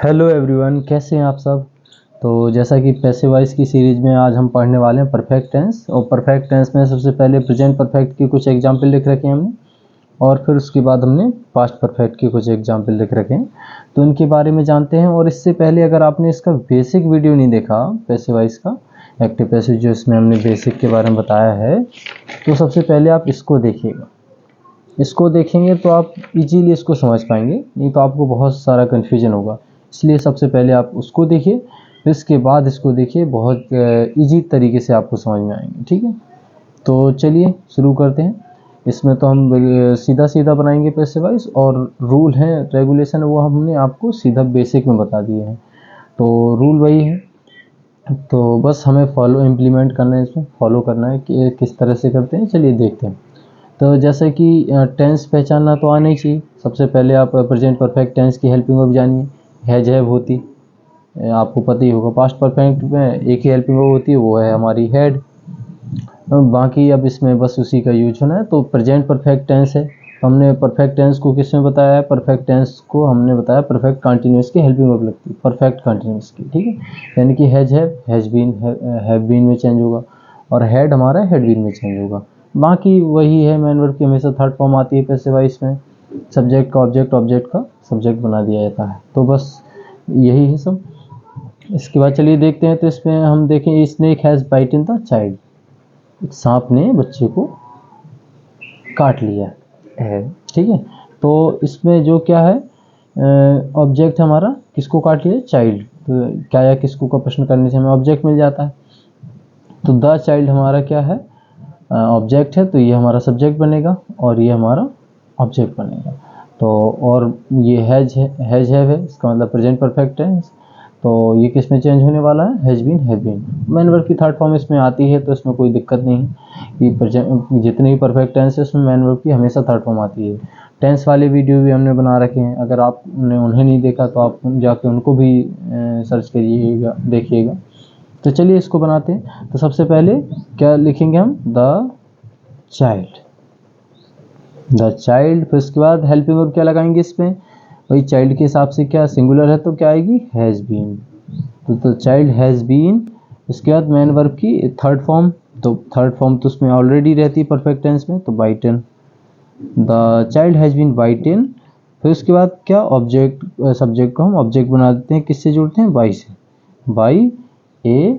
Hello everyone, कैसे हैं आप सब। तो जैसा कि पैसिव वॉइस की सीरीज़ में आज हम पढ़ने वाले हैं परफेक्ट टेंस। और परफेक्ट टेंस में सबसे पहले प्रेजेंट परफेक्ट की कुछ एग्जाम्पल लिख रखे हैं हमने, और फिर उसके बाद हमने पास्ट परफेक्ट की कुछ एग्जाम्पल लिख रखे हैं। तो इनके बारे में जानते हैं। और इससे पहले अगर आपने इसका बेसिक वीडियो नहीं देखा पैसिव वॉइस का एक्टिव पैसिव, जो इसमें हमने बेसिक के बारे में बताया है, तो सबसे पहले आप इसको देखिएगा। इसको देखेंगे तो आप इजीली इसको समझ पाएंगे, नहीं तो आपको बहुत सारा कन्फ्यूजन होगा। इसलिए सबसे पहले आप उसको देखिए, फिर इसके बाद इसको देखिए, बहुत इजी तरीके से आपको समझ में आएंगे। ठीक है, तो चलिए शुरू करते हैं। इसमें तो हम सीधा सीधा बनाएंगे पैसिव वॉइस, और रूल हैं, रेगुलेशन, वो हमने आपको सीधा बेसिक में बता दिए हैं। तो रूल वही है, तो बस हमें फॉलो इम्प्लीमेंट करना है, इसमें फॉलो करना है कि किस तरह से करते हैं। चलिए देखते हैं। तो जैसे कि टेंस पहचानना तो आना ही चाहिए। सबसे पहले आप प्रेजेंट परफेक्ट टेंस की हेल्पिंग वर्ब जानिए, हैज हैव होती, आपको पता ही होगा। पास्ट परफेक्ट में एक ही हेल्पिंग वर्ब होती है, वो है हमारी हैड। बाकी अब इसमें बस उसी का यूज होना है। तो प्रेजेंट परफेक्ट टेंस है, तो हमने परफेक्ट टेंस को किस में बताया है? परफेक्ट टेंस को हमने बताया परफेक्ट कंटिन्यूस की हेल्पिंग वर्ब लगती है, परफेक्ट कंटिन्यूस की। ठीक है, यानी कि has have, has been, have been में चेंज होगा, और हैड हमारा हैड बीन में चेंज होगा। बाकी वही है, मैन वर्ब की हमेशा थर्ड फॉर्म आती है पैसिव वॉइस में। सब्जेक्ट का ऑब्जेक्ट, ऑब्जेक्ट का सब्जेक्ट बना दिया जाता है। तो बस यही है सब। इसके बाद चलिए देखते हैं। तो इसमें हम देखें, स्नेक हैज़ बाइटन द चाइल्ड, सांप ने बच्चे को काट लिया है। ठीक है, तो इसमें जो क्या है, ऑब्जेक्ट हमारा किसको काट लिया? चाइल्ड। तो क्या या किसको का प्रश्न करने से हमें ऑब्जेक्ट मिल जाता है। तो द चाइल्ड हमारा क्या है? ऑब्जेक्ट है, तो ये हमारा सब्जेक्ट बनेगा, और ये हमारा ऑब्जेक्ट बनेगा। तो और ये हैज हैव है, इसका मतलब प्रेजेंट परफेक्ट टेंस। तो ये किस में चेंज होने वाला है? Has been, have been. Main verb की थर्ड फॉर्म इसमें आती है, तो इसमें कोई दिक्कत नहीं है कि जितने भी परफेक्ट टेंस है उसमें मैन वर्ब की हमेशा थर्ड फॉर्म आती है। टेंस वाले वीडियो भी हमने बना रखे हैं, अगर आपने उन्हें नहीं देखा तो आप जाके उनको भी सर्च करिएगा, देखिएगा। तो चलिए इसको बनाते हैं। तो सबसे पहले क्या लिखेंगे हम? The child, the child. फिर उसके बाद हेल्पिंग वर्ब क्या लगाएंगे इसमें? वही चाइल्ड के हिसाब से, क्या सिंगुलर है तो क्या आएगी? Has been. तो द चाइल्ड हैज़ बीन। उसके बाद मैन वर्ब की थर्ड फॉर्म, तो थर्ड फॉर्म तो उसमें ऑलरेडी रहती है परफेक्ट टेंस में, तो bitten. The child has been bitten. फिर उसके बाद क्या? ऑब्जेक्ट, सब्जेक्ट को हम ऑब्जेक्ट बना देते हैं, किससे जोड़ते हैं? बाई से, बाई ए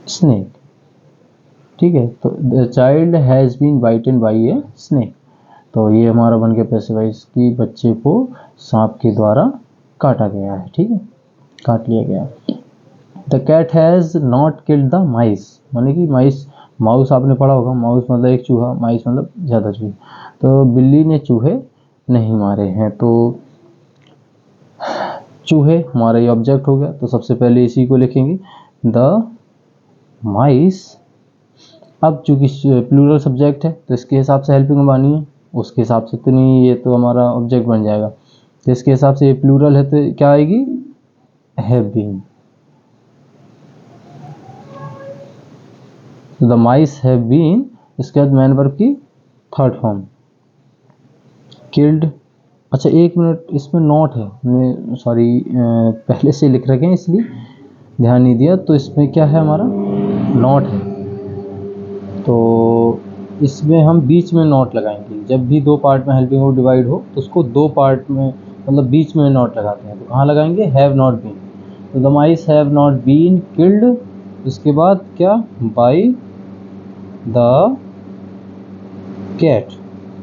स्नेक। ठीक है, तो the child has been bitten by a snake. तो ये हमारा बन गया पैसिव वॉइस की बच्चे को सांप के द्वारा काटा गया है। ठीक है, काट लिया गया। The cat has not killed the mice, माने कि माइस, माउस आपने पढ़ा होगा, माउस मतलब एक चूहा, माइस मतलब ज़्यादा चूहे। तो बिल्ली ने चूहे नहीं मारे हैं। तो चूहे हमारा ये ऑब्जेक्ट हो गया, तो सबसे पहले इसी को लिखेंगे, द माइस। अब चूंकि प्लूरल सब्जेक्ट है, तो इसके हिसाब से हेल्पिंग बनी है, उसके हिसाब से तो नहीं, ये तो हमारा ऑब्जेक्ट बन जाएगा। तो इसके हिसाब से ये प्लूरल है, तो क्या आएगी? Have been. The mice have been. इसके बाद मैन वर्ब की थर्ड फॉर्म, किल्ड। अच्छा एक मिनट, इसमें नॉट है, मैं सॉरी पहले से लिख रखे हैं इसलिए ध्यान नहीं दिया। तो इसमें क्या है? हमारा नॉट है, तो इसमें हम बीच में नॉट लगाएंगे। जब भी दो पार्ट में हेल्पिंग वर्ब डिवाइड हो, तो उसको दो पार्ट में, मतलब बीच में नॉट लगाते हैं। तो कहाँ लगाएंगे? Have not been. तो the mice have not been killed. उसके बाद क्या? By the cat.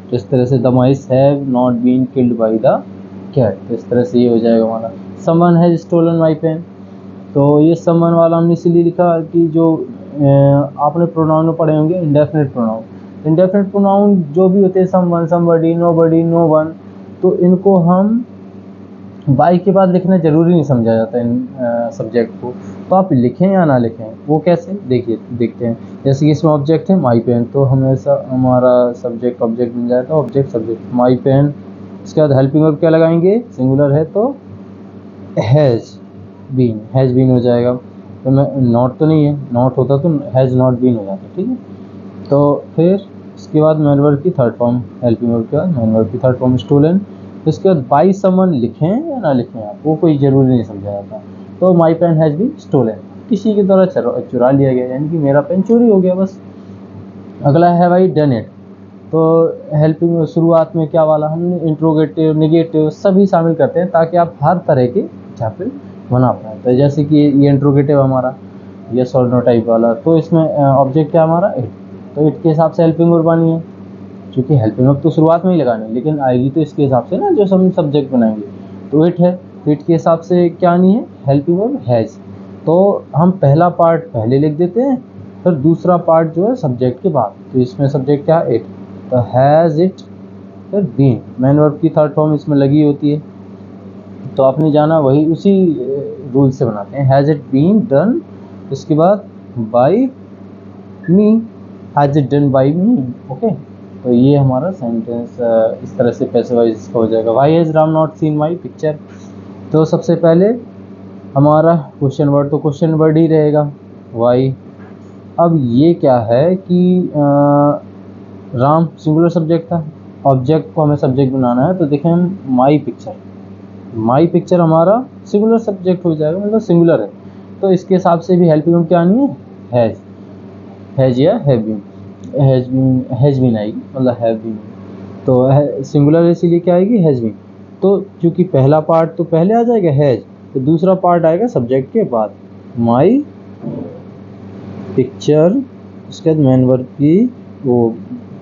तो इस तरह से the mice have not been killed by the cat. तो इस तरह से ये हो जाएगा हमारा। Someone has stolen my pen. तो ये समवन वाला हमने इसीलिए लिखा कि जो आपने प्रोनाउन में पढ़े होंगे, इंडेफिनिट प्रोनाउन। इंडेफिनिट प्रोनाउन जो भी होते हैं, someone, somebody, nobody, no one, तो इनको हम बाई के बाद लिखना जरूरी नहीं समझा जाता इन सब्जेक्ट को। तो आप लिखें या ना लिखें, वो कैसे, देखिए देखते हैं। जैसे कि इसमें ऑब्जेक्ट है माई पेन, तो हमेशा हमारा सब्जेक्ट ऑब्जेक्ट बन जाता है, ऑब्जेक्ट सब्जेक्ट, माई पेन। इसके बाद हेल्पिंग वर्ब क्या लगाएंगे? सिंगुलर है तो हैज़ बीन, हैज़ बीन हो जाएगा। तो मैं नॉट तो नहीं है, नॉट होता तो हैज़ नॉट बीन हो जाता। ठीक है, तो फिर इसके बाद मैन वर्ब की थर्ड फॉर्म, हेल्पिंग वर्ब के बाद मैन वर्ब की थर्ड फॉर्म, स्टोलन। उसके बाद बाई समवन लिखें या ना लिखें आप, वो कोई ज़रूरी नहीं समझा जाता। तो my pen has been stolen, किसी के द्वारा चुरा लिया गया, यानी कि मेरा पेन चोरी हो गया बस। अगला है हैव आई डन इट। तो हेल्पिंग शुरुआत में क्या वाला, हम इंट्रोगेटिव निगेटिव सभी शामिल करते हैं ताकि आप हर तरह के एग्जाम्पल बना पाएँ। तो जैसे कि ये इंट्रोगेटिव हमारा यस और नो टाइप वाला, तो इसमें ऑब्जेक्ट क्या हमारा इट, तो इट के हिसाब से हेल्पिंग वर्ब बनी है, क्योंकि हेल्पिंग वर्ब तो शुरुआत में ही लगानी है, लेकिन आएगी तो इसके हिसाब से ना जो हम सब्जेक्ट बनाएंगे। तो इट है, इट के हिसाब से क्या नहीं है, हेल्पिंग वर्ब हैज़। तो हम पहला पार्ट पहले लिख देते हैं, फिर दूसरा पार्ट जो है सब्जेक्ट के बाद। तो इसमें सब्जेक्ट क्या है, इट, तो हैज़ इट, फिर बीन, मैन वर्ब की थर्ड फॉर्म इसमें लगी होती है। तो आपने जाना वही उसी रूल से बनाते हैं, हैज़ इट बीन डन, इसके बाद by me, has it done by me. Okay, तो ये हमारा सेंटेंस इस तरह से पैसिव वॉइस हो जाएगा। Why has Ram not seen my picture. तो सबसे पहले हमारा क्वेश्चन वर्ड, तो क्वेश्चन वर्ड ही रहेगा वाई। अब ये क्या है कि राम सिंगुलर सब्जेक्ट था, ऑब्जेक्ट को हमें सब्जेक्ट बनाना है, तो देखें हम माई पिक्चर, माई पिक्चर हमारा सिंगुलर सब्जेक्ट हो जाएगा, मतलब सिंगुलर है। तो इसके हिसाब से भी हेल्पिंग वर्ब क्या आनी है, हैज़, हैज़ या हैव बीन, हैज़ बीन आएगी, मतलब हैव बीन। तो सिंगुलर इसीलिए क्या आएगी, हैज़ बीन। तो क्योंकि पहला पार्ट तो पहले आ जाएगा हैज़, तो दूसरा पार्ट आएगा सब्जेक्ट के बाद, माई पिक्चर, उसके बाद मैन वर्ब की वो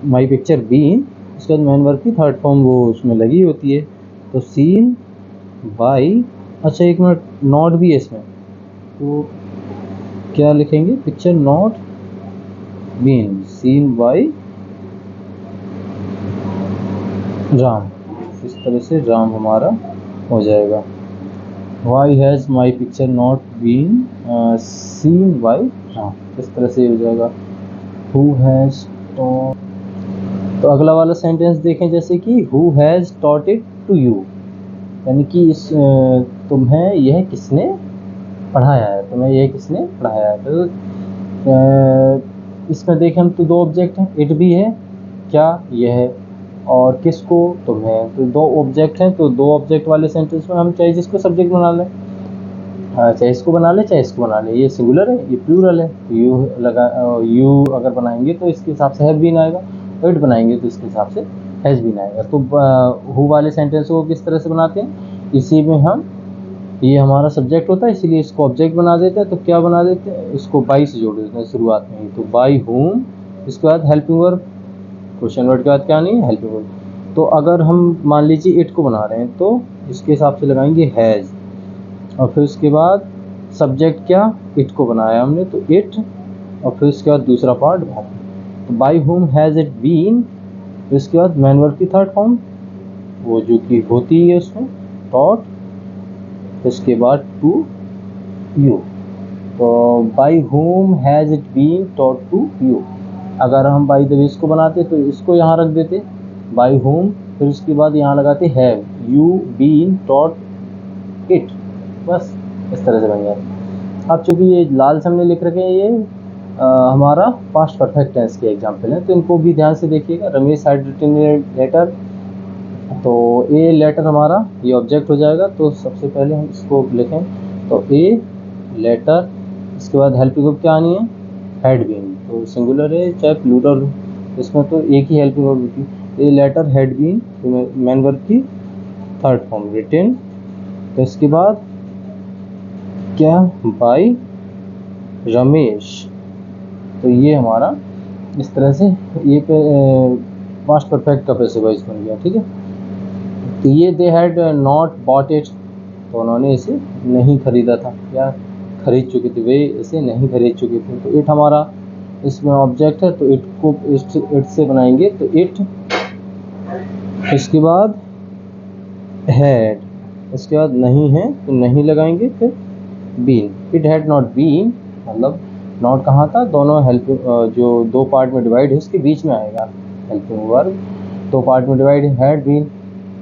माई पिक्चर बीन, उसके बाद मैन वर्ब की थर्ड फॉर्म वो उसमें लगी होती है, तो सीन बाई। अच्छा एक मिनट, नॉट भी है इसमें, तो क्या लिखेंगे, picture not been seen by Ram, इस तरह से राम हमारा हो जाएगा। Why has my picture not been seen by Ram, इस तरह से हो जाएगा। हु हैज़ टॉट, तो अगला वाला सेंटेंस देखें, जैसे कि who has taught it to you, यानी कि इस तुम्हें यह किसने पढ़ाया है, तुम्हें यह किसने पढ़ाया है। तो इसमें देखें हम तो दो ऑब्जेक्ट हैं, इट भी है, क्या यह, और किसको, तुम्हें, तो दो ऑब्जेक्ट हैं। तो दो ऑब्जेक्ट वाले सेंटेंस में हम चाहे जिसको सब्जेक्ट बना लें, चाहे इसको बना ले चाहे इसको बना ले, ये सिंगुलर है ये प्लूरल है, तो यू लगा, यू अगर बनाएंगे तो इसके हिसाब से हैव बीन आएगा, इट बनाएंगे तो इसके हिसाब से हैज़ बीन आएगा। तो हु वाले सेंटेंस को किस तरह से बनाते हैं, इसी में हम, ये हमारा सब्जेक्ट होता है इसीलिए इसको ऑब्जेक्ट बना देते हैं। तो क्या बना देते हैं, इसको बाई से जोड़ देते हैं शुरुआत में ही, तो बाई होम, इसके बाद हेल्पिंग वर्ब, क्वेश्चन वर्ड के बाद क्या नहीं है, हेल्पिंग वर्ब। तो अगर हम मान लीजिए इट को बना रहे हैं तो इसके हिसाब से लगाएंगे हैज़, और फिर उसके बाद सब्जेक्ट क्या, इट को बनाया हमने तो इट, और फिर उसके बाद दूसरा पार्ट भाग, तो by whom has it been, फिर उसके बाद मैन वर्ब की थर्ड फॉर्म वो जो कि होती है उसमें टॉट, उसके बाद टू यू, तो by whom has it been taught to you. अगर हम बाई द वे इसको बनाते तो इसको यहाँ रख देते बाई होम, फिर उसके बाद यहाँ लगाते have you been taught it, बस इस तरह से बन जाता। अब चूँकि ये लाल से हमने लिख रखे हैं, ये हमारा पास्ट परफेक्ट टेंस के एग्जाम्पल हैं, तो इनको भी ध्यान से देखिएगा। Ramesh had written a letter, तो ए लेटर हमारा ये ऑब्जेक्ट हो जाएगा, तो सबसे पहले हम इसको लिखें, तो ए लेटर, इसके बाद हेल्पिंग वर्ब क्या आनी है, हैड बीन, तो सिंगुलर है चाहे प्लूरल हो, इसमें तो एक ही हेल्पिंग वर्ब होती है। A letter had been, main verb की थर्ड फॉर्म रिटन, तो इसके बाद क्या, बाय रमेश, तो ये हमारा इस तरह से ये पास्ट परफेक्ट का पैसिव वॉइस बन गया, ठीक है। तो ये they had not bought it, तो उन्होंने इसे नहीं खरीदा था या खरीद चुके थे, वे इसे नहीं खरीद चुके थे। तो इट हमारा इसमें ऑब्जेक्ट है, तो इट को इट से बनाएंगे, तो इट, इसके बाद हैड, इसके बाद नहीं है तो नहीं लगाएंगे, फिर been, it had not been, मतलब नॉट कहाँ था, दोनों हेल्प जो दो पार्ट में डिवाइड है उसके बीच में आएगा हेल्पिंग वर्ब, दो पार्ट में डिवाइड है, हैड बीन,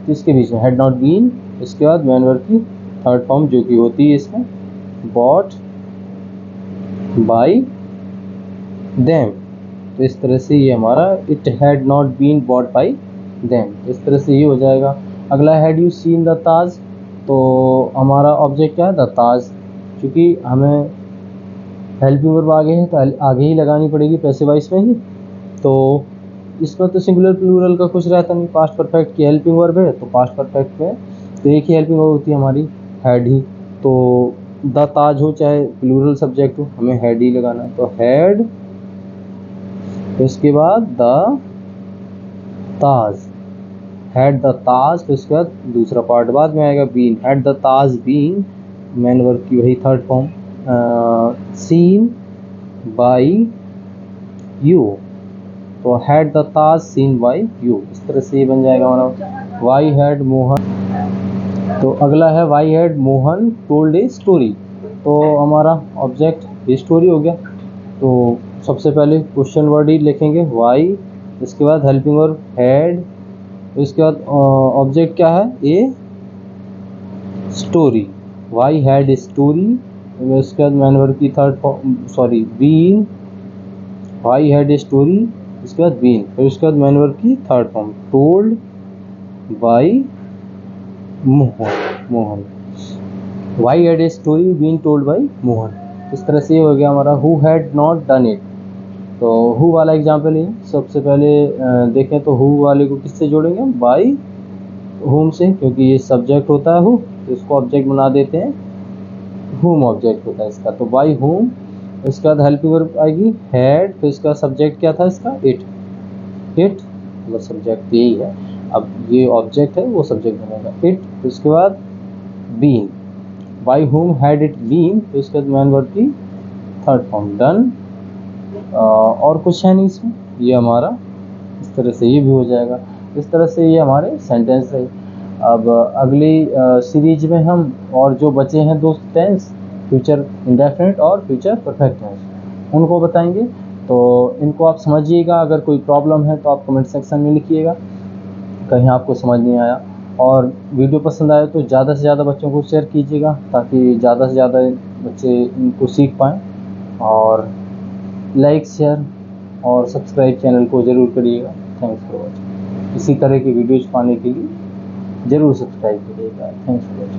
इसके बीच में हैड नॉट बीन, इसके बाद मैन वर्ब की थर्ड फॉर्म जो कि होती है इसमें बॉट बाय देम, तो इस तरह से ये हमारा it had not been bought by them, इस तरह से ये हो जाएगा। अगला had you seen the Taj, तो हमारा ऑब्जेक्ट क्या है, द ताज। क्योंकि हमें हेल्पिंग वर्ब आगे है तो आगे ही लगानी पड़ेगी पैसिव वॉइस में ही। तो इसमें तो सिंगुलर प्लूरल का कुछ रहता नहीं, पास्ट परफेक्ट की हेल्पिंग वर्ब है तो पास्ट परफेक्ट में तो एक ही हेल्पिंग वर्ब होती है हमारी, हैड ही। तो द ताज हो चाहे प्लूरल सब्जेक्ट हो, हमें हैड ही लगाना है। तो हैड, तो इसके बाद the Taj, had the Taj, तो इसके बाद दूसरा पार्ट बाद में आएगा, been, had the Taj been, main verb की वही third form, seen by you, तो had the Taj seen by you, इस तरह से ये बन जाएगा हमारा वाई हैड मोहन। तो अगला है why had Mohan told a story, तो हमारा ऑब्जेक्ट स्टोरी हो गया। तो सबसे पहले क्वेश्चन वर्ड ही लिखेंगे वाई, इसके बाद हेल्पिंग वर्ब हैड, इसके बाद ऑब्जेक्ट क्या है, a story, why had a story, इसके बाद मैन वर्ब की third form, sorry been, why had a story, इसके बाद बीन, फिर उसके बाद मैन वर्ब की third form told by Mohan, why had a story been told by Mohan. इस तरह से ये हो गया हमारा who had not done it. तो हु वाला एग्जाम्पल है, सबसे पहले देखें तो हु वाले को किससे जोड़ेंगे, बाई हुम से, क्योंकि ये सब्जेक्ट होता है हु, तो इसको ऑब्जेक्ट बना देते हैं, हुम ऑब्जेक्ट होता है इसका, तो बाई हुम। इसके बाद हेल्पिंग वर्ब आएगी हैड, तो इसका सब्जेक्ट क्या था इसका, इट, इट मतलब सब्जेक्ट यही है, अब ये ऑब्जेक्ट है वो सब्जेक्ट बनेगा इट। तो इसके बाद been, by whom had it been, तो इसके बाद मैन वर्ब की थर्ड फॉर्म डन, और कुछ है नहीं इसमें, ये हमारा इस तरह से ये भी हो जाएगा। इस तरह से ये हमारे सेंटेंस रहे। अब अगली सीरीज में हम और जो बचे हैं दो टेंस, फ्यूचर इंडेफिनिट और फ्यूचर परफेक्ट टेंस, उनको बताएंगे। तो इनको आप समझिएगा, अगर कोई प्रॉब्लम है तो आप कमेंट सेक्शन में लिखिएगा, कहीं आपको समझ नहीं आया। और वीडियो पसंद आए तो ज़्यादा से ज़्यादा बच्चों को शेयर कीजिएगा, ताकि ज़्यादा से ज़्यादा बच्चे इनको सीख पाएँ। और लाइक, शेयर और सब्सक्राइब चैनल को ज़रूर करिएगा। Thanks for watching. इसी तरह की वीडियोज़ पाने के लिए ज़रूर सब्सक्राइब करिएगा। Thanks for watching.